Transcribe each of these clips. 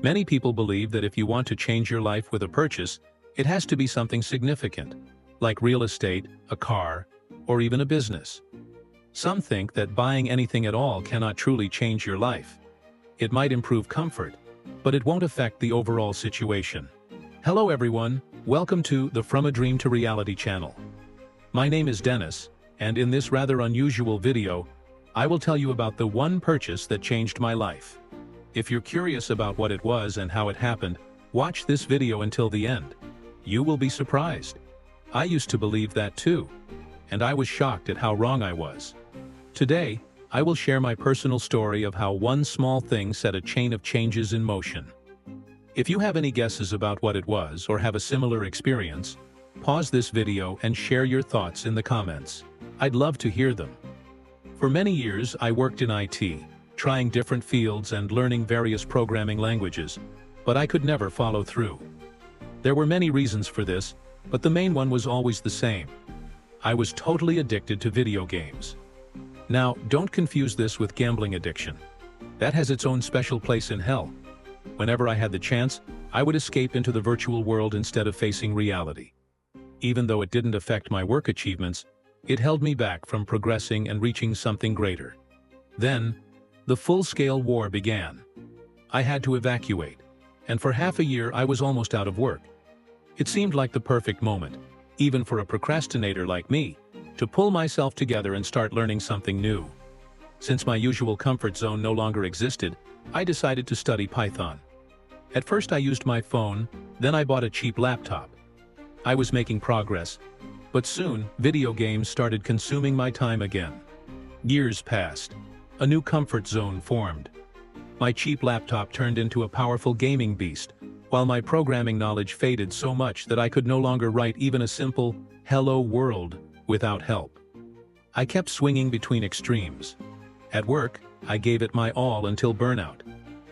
Many people believe that if you want to change your life with a purchase, it has to be something significant, like real estate, a car, or even a business. Some think that buying anything at all cannot truly change your life. It might improve comfort, but it won't affect the overall situation. Hello everyone, welcome to the From a Dream to Reality channel. My name is Dennis, and in this rather unusual video, I will tell you about the one purchase that changed my life. If you're curious about what it was and how it happened, watch this video until the end. You will be surprised. I used to believe that too, and I was shocked at how wrong I was. Today, I will share my personal story of how one small thing set a chain of changes in motion. If you have any guesses about what it was or have a similar experience, pause this video and share your thoughts in the comments. I'd love to hear them. For many years, I worked in IT, trying different fields and learning various programming languages, but I could never follow through. There were many reasons for this, but the main one was always the same. I was totally addicted to video games. Now, don't confuse this with gambling addiction. That has its own special place in hell. Whenever I had the chance, I would escape into the virtual world instead of facing reality. Even though it didn't affect my work achievements, it held me back from progressing and reaching something greater. Then, the full-scale war began. I had to evacuate, and for half a year I was almost out of work. It seemed like the perfect moment, even for a procrastinator like me, to pull myself together and start learning something new. Since my usual comfort zone no longer existed, I decided to study Python. At first I used my phone, then I bought a cheap laptop. I was making progress, but soon video games started consuming my time again. Years passed. A new comfort zone formed. My cheap laptop turned into a powerful gaming beast, while my programming knowledge faded so much that I could no longer write even a simple, "Hello World," without help. I kept swinging between extremes. At work, I gave it my all until burnout,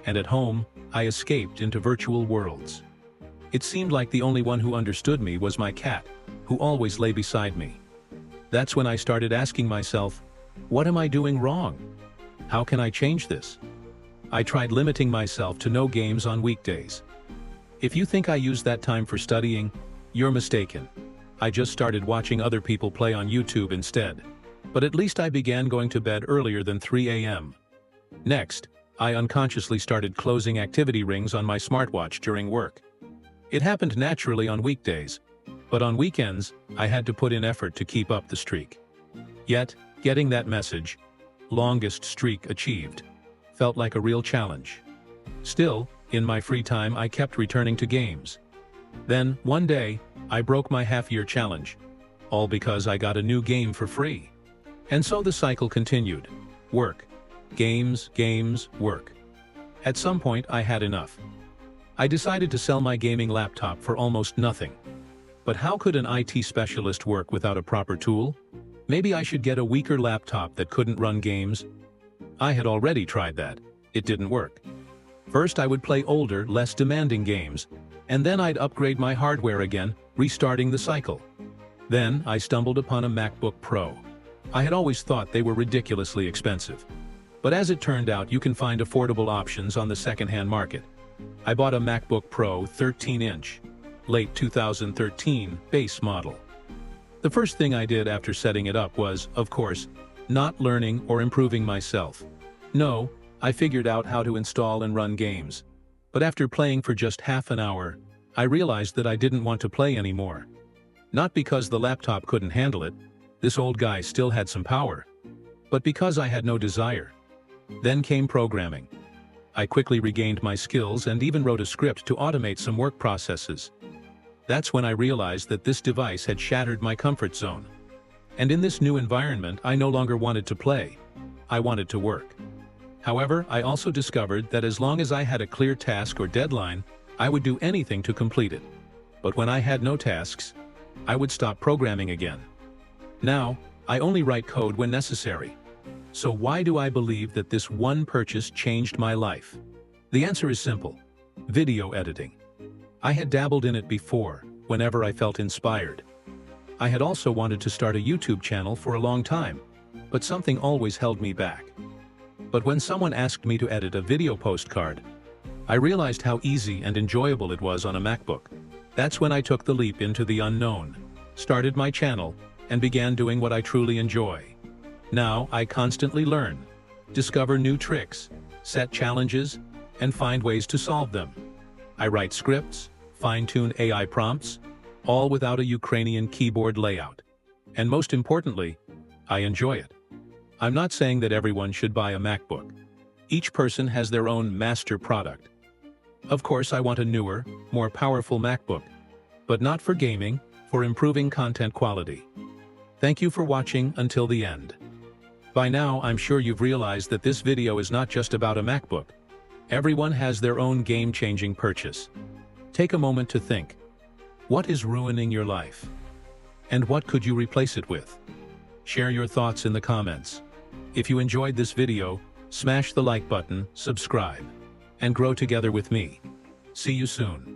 and at home, I escaped into virtual worlds. It seemed like the only one who understood me was my cat, who always lay beside me. That's when I started asking myself, what am I doing wrong? How can I change this? I tried limiting myself to no games on weekdays. If you think I used that time for studying, you're mistaken. I just started watching other people play on YouTube instead. But at least I began going to bed earlier than 3 a.m. Next, I unconsciously started closing activity rings on my smartwatch during work. It happened naturally on weekdays, but on weekends, I had to put in effort to keep up the streak. Yet, getting that message, "longest streak achieved," felt like a real challenge. Still, in my free time I kept returning to games. Then, one day, I broke my half-year challenge, all because I got a new game for free. And so the cycle continued. Work. Games, games, work. At some point I had enough. I decided to sell my gaming laptop for almost nothing. But how could an IT specialist work without a proper tool? Maybe I should get a weaker laptop that couldn't run games. I had already tried that. It didn't work. First I would play older, less demanding games, and then I'd upgrade my hardware again, restarting the cycle. Then I stumbled upon a MacBook Pro. I had always thought they were ridiculously expensive. But as it turned out, you can find affordable options on the second-hand market. I bought a MacBook Pro 13-inch, late 2013 base model. The first thing I did after setting it up was, of course, not learning or improving myself. No, I figured out how to install and run games. But after playing for just half an hour, I realized that I didn't want to play anymore. Not because the laptop couldn't handle it, this old guy still had some power, but because I had no desire. Then came programming. I quickly regained my skills and even wrote a script to automate some work processes. That's when I realized that this device had shattered my comfort zone. And in this new environment, I no longer wanted to play. I wanted to work. However, I also discovered that as long as I had a clear task or deadline, I would do anything to complete it. But when I had no tasks, I would stop programming again. Now, I only write code when necessary. So why do I believe that this one purchase changed my life? The answer is simple: video editing. I had dabbled in it before, whenever I felt inspired. I had also wanted to start a YouTube channel for a long time, but something always held me back. But when someone asked me to edit a video postcard, I realized how easy and enjoyable it was on a MacBook. That's when I took the leap into the unknown, started my channel, and began doing what I truly enjoy. Now, I constantly learn, discover new tricks, set challenges, and find ways to solve them. I write scripts, fine-tune AI prompts, all without a Ukrainian keyboard layout. And most importantly, I enjoy it. I'm not saying that everyone should buy a MacBook. Each person has their own master product. Of course, I want a newer, more powerful MacBook, but not for gaming, for improving content quality. Thank you for watching until the end. By now, I'm sure you've realized that this video is not just about a MacBook. Everyone has their own game-changing purchase. Take a moment to think. What is ruining your life? And what could you replace it with? Share your thoughts in the comments. If you enjoyed this video, smash the like button, subscribe, and grow together with me. See you soon.